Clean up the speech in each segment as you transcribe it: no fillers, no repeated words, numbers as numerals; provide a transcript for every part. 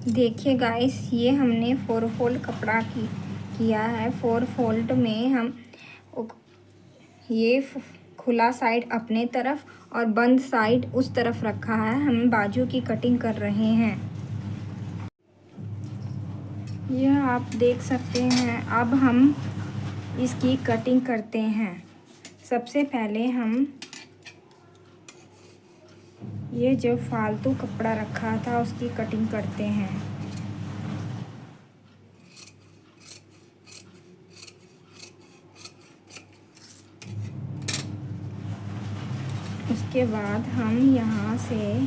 देखिए गाइस, ये हमने 4 फोल्ड कपड़ा किया है। 4 फोल्ड में हम ये खुला साइड अपने तरफ और बंद साइड उस तरफ रखा है। हम बाजू की कटिंग कर रहे हैं। यह आप देख सकते हैं। अब हम इसकी कटिंग करते हैं। सबसे पहले हम ये जो फालतू कपड़ा रखा था उसकी कटिंग करते हैं। उसके बाद हम यहाँ से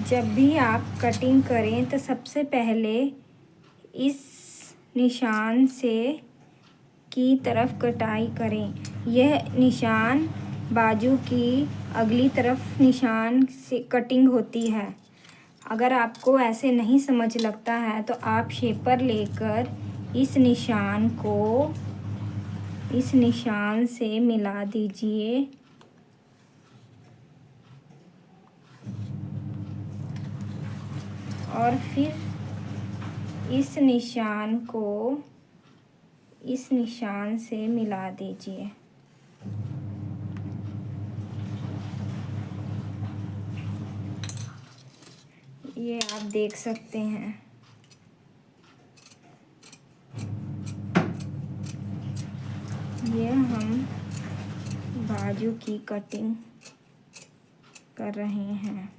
जब भी आप कटिंग करें तो सबसे पहले इस निशान से की तरफ कटाई करें। यह निशान बाजू की अगली तरफ निशान से कटिंग होती है। अगर आपको ऐसे नहीं समझ लगता है तो आप शेपर लेकर इस निशान को इस निशान से मिला दीजिए और फिर इस निशान को इस निशान से मिला दीजिए। ये आप देख सकते हैं। ये हम बाजू की कटिंग कर रहे हैं।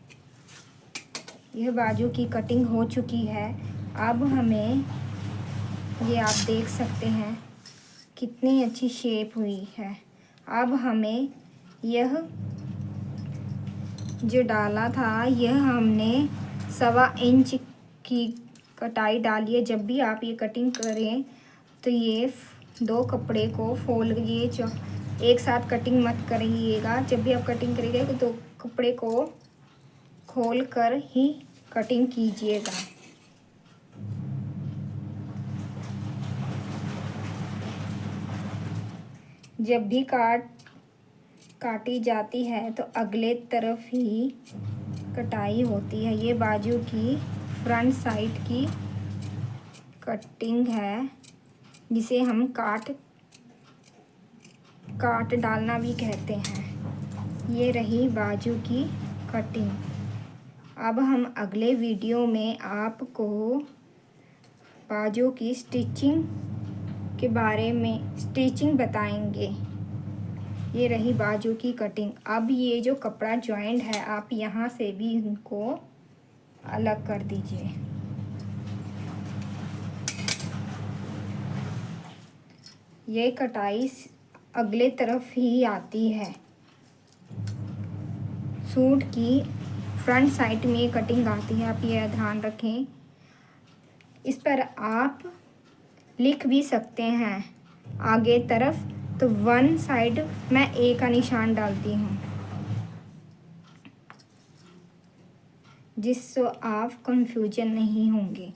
यह बाजू की कटिंग हो चुकी है। अब हमें ये आप देख सकते हैं कितनी अच्छी शेप हुई है। अब हमें यह जो डाला था यह हमने 1.25 इंच की कटाई डाली है। जब भी आप ये कटिंग करें तो ये 2 कपड़े को फोल्डिए। एक साथ कटिंग मत करिएगा। जब भी आप कटिंग करिएगा तो 2 कपड़े को खोल कर ही कटिंग कीजिएगा। जब भी काटी जाती है तो अगले तरफ ही कटाई होती है। ये बाजू की फ्रंट साइड की कटिंग है जिसे हम काट डालना भी कहते हैं। ये रही बाजू की कटिंग। अब हम अगले वीडियो में आपको बाजू की स्टिचिंग के बारे में स्टिचिंग बताएंगे। ये रही बाजू की कटिंग। अब ये जो कपड़ा जॉइंट है आप यहाँ से भी इनको अलग कर दीजिए। ये कटाई अगले तरफ ही आती है। सूट की फ्रंट साइड में कटिंग आती है। आप ये ध्यान रखें। इस पर आप लिख भी सकते हैं आगे तरफ। तो 1 साइड मैं ए का निशान डालती हूँ जिससे आप कंफ्यूजन नहीं होंगे।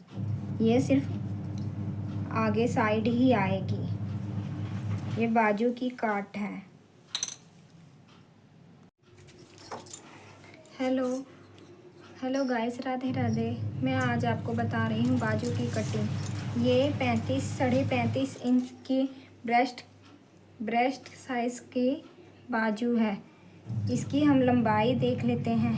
ये सिर्फ आगे साइड ही आएगी। ये बाजू की काट है। Hello guys, Radhe Radhe. मैं आज आपको बता रही हूँ बाजू की कटिंग। ये 35.5 इंच की ब्रेस्ट साइज की बाजू है। इसकी हम लंबाई देख लेते हैं।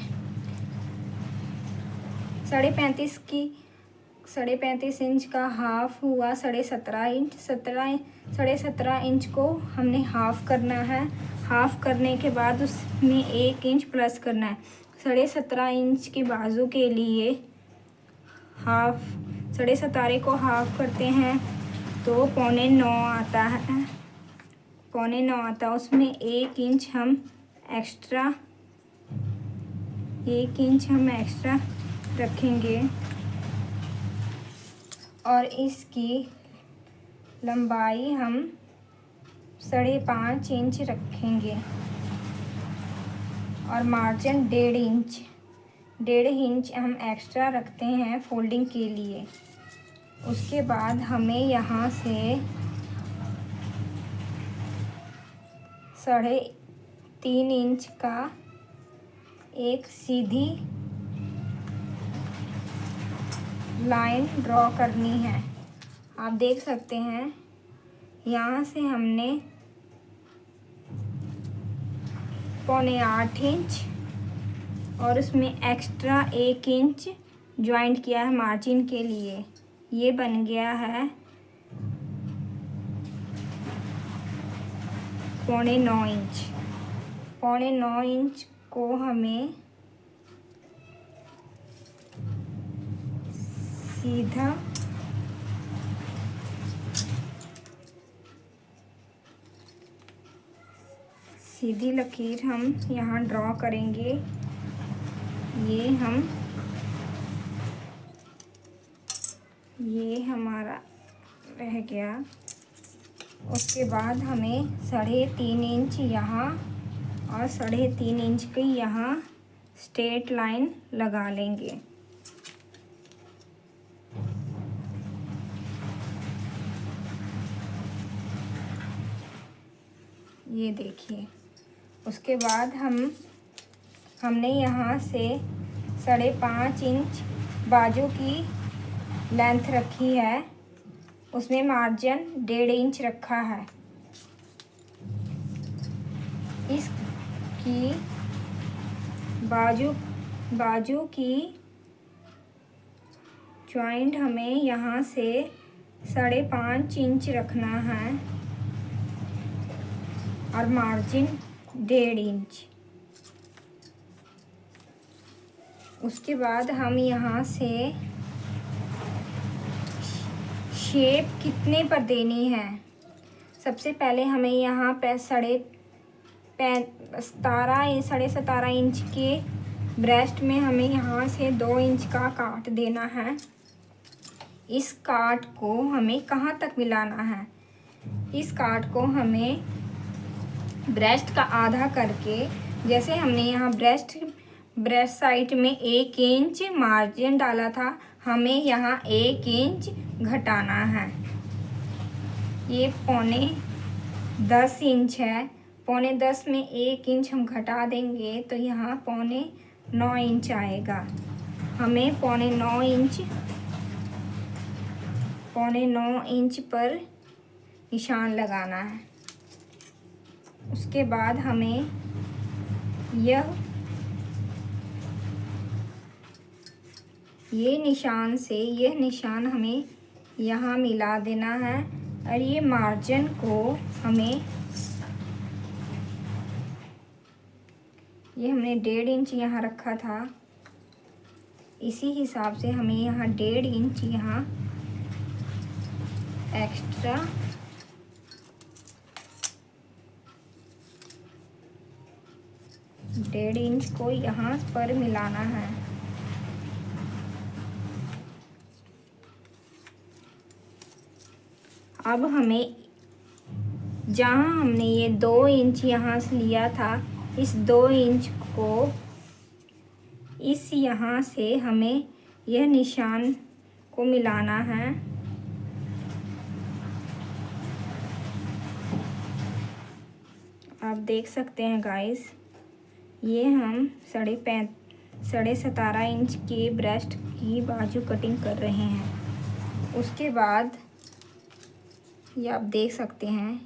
35.5 इंच का हाफ हुआ 17.5 इंच। 17.5 इंच को हमने हाफ करना है। हाफ करने के बाद उसमें 1 इंच प्लस करना है। 17.5 इंच की बाजू के लिए 17.5 को हाफ करते हैं तो 8.25 आता है। 8.25 आता है। उसमें 1 इंच हम एक्स्ट्रा रखेंगे और इसकी लंबाई हम 5.5 इंच रखेंगे और मार्जिन 1.5 इंच 1.5 इंच हम एक्स्ट्रा रखते हैं फोल्डिंग के लिए। उसके बाद हमें यहाँ से 3.5 इंच का एक सीधी लाइन ड्रॉ करनी है। आप देख सकते हैं यहाँ से हमने 7.25 इंच और उसमें एक्स्ट्रा 1 इंच जॉइंट किया है मार्जिन के लिए। ये बन गया है 9.25 इंच। 9.25 इंच को हमें सीधा सीधी लकीर हम यहाँ ड्रॉ करेंगे। ये हमारा रह गया। उसके बाद हमें 3.5 इंच यहाँ और 3.5 इंच की यहाँ स्ट्रेट लाइन लगा लेंगे। ये देखिए। उसके बाद हमने यहाँ से 5.5 इंच बाजू की लेंथ रखी है, उसमें मार्जिन 1.5 इंच रखा है। इसकी बाजू की जॉइंट हमें यहाँ से 5.5 इंच रखना है और मार्जिन 1.5 इंच। उसके बाद हम यहाँ से शेप कितने पर देनी है, सबसे पहले हमें यहाँ पे 17.5 इंच के ब्रेस्ट में हमें यहाँ से 2 इंच का काट देना है। इस काट को हमें कहाँ तक मिलाना है? इस काट को हमें ब्रेस्ट का आधा करके, जैसे हमने यहाँ ब्रेस्ट साइड में 1 इंच मार्जिन डाला था, हमें यहाँ 1 इंच घटाना है। ये 9.10 इंच है। 9.10 में 1 इंच हम घटा देंगे तो यहाँ 9.9 इंच आएगा। हमें 9.9 इंच पर निशान लगाना है। उसके बाद हमें ये निशान से यह निशान हमें यहाँ मिला देना है और ये मार्जिन को हमने 1.5 इंच यहाँ रखा था, इसी हिसाब से हमें यहाँ 1.5 इंच यहाँ एक्स्ट्रा डेढ़ इंच को यहाँ पर मिलाना है। अब हमें जहाँ हमने ये 2 इंच यहाँ से लिया था, इस 2 इंच को इस यहाँ से हमें यह निशान को मिलाना है। आप देख सकते हैं गाइस, ये हम 17.5 इंच के ब्रेस्ट की बाजू कटिंग कर रहे हैं। उसके बाद ये आप देख सकते हैं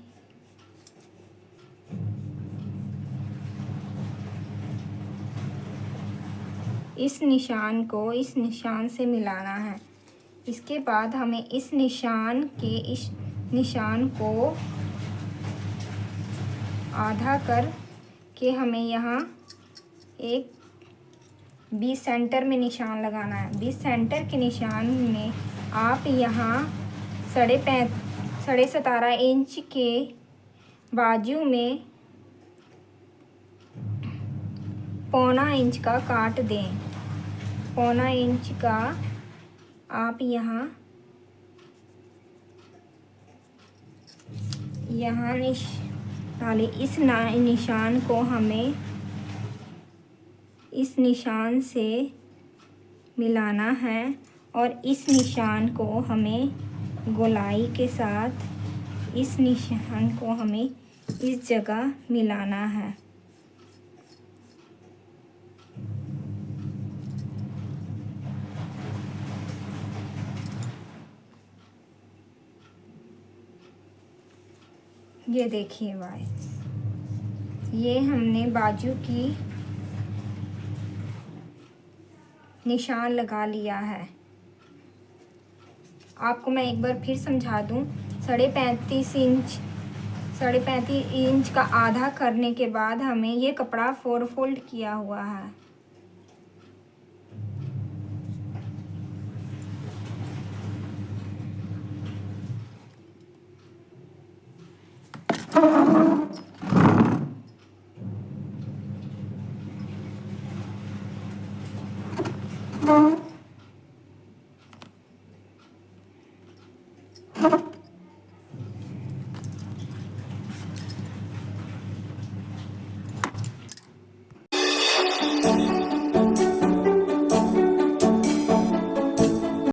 इस निशान को इस निशान से मिलाना है। इसके बाद हमें इस निशान को आधा कर के हमें यहाँ एक 20 सेंटर में निशान लगाना है। 20 सेंटर के निशान में आप यहाँ 17.5 इंच के बाजू में 0.25 इंच का काट दें। 0.25 इंच का आप यहाँ डालें। इस निशान को हमें इस निशान से मिलाना है और इस निशान को हमें गोलाई के साथ इस निशान को हमें इस जगह मिलाना है। ये देखिए गाइस, ये हमने बाजू की निशान लगा लिया है। आपको मैं एक बार फिर समझा दूं, 35.5 इंच का आधा करने के बाद हमें ये कपड़ा 4 फोल्ड किया हुआ है।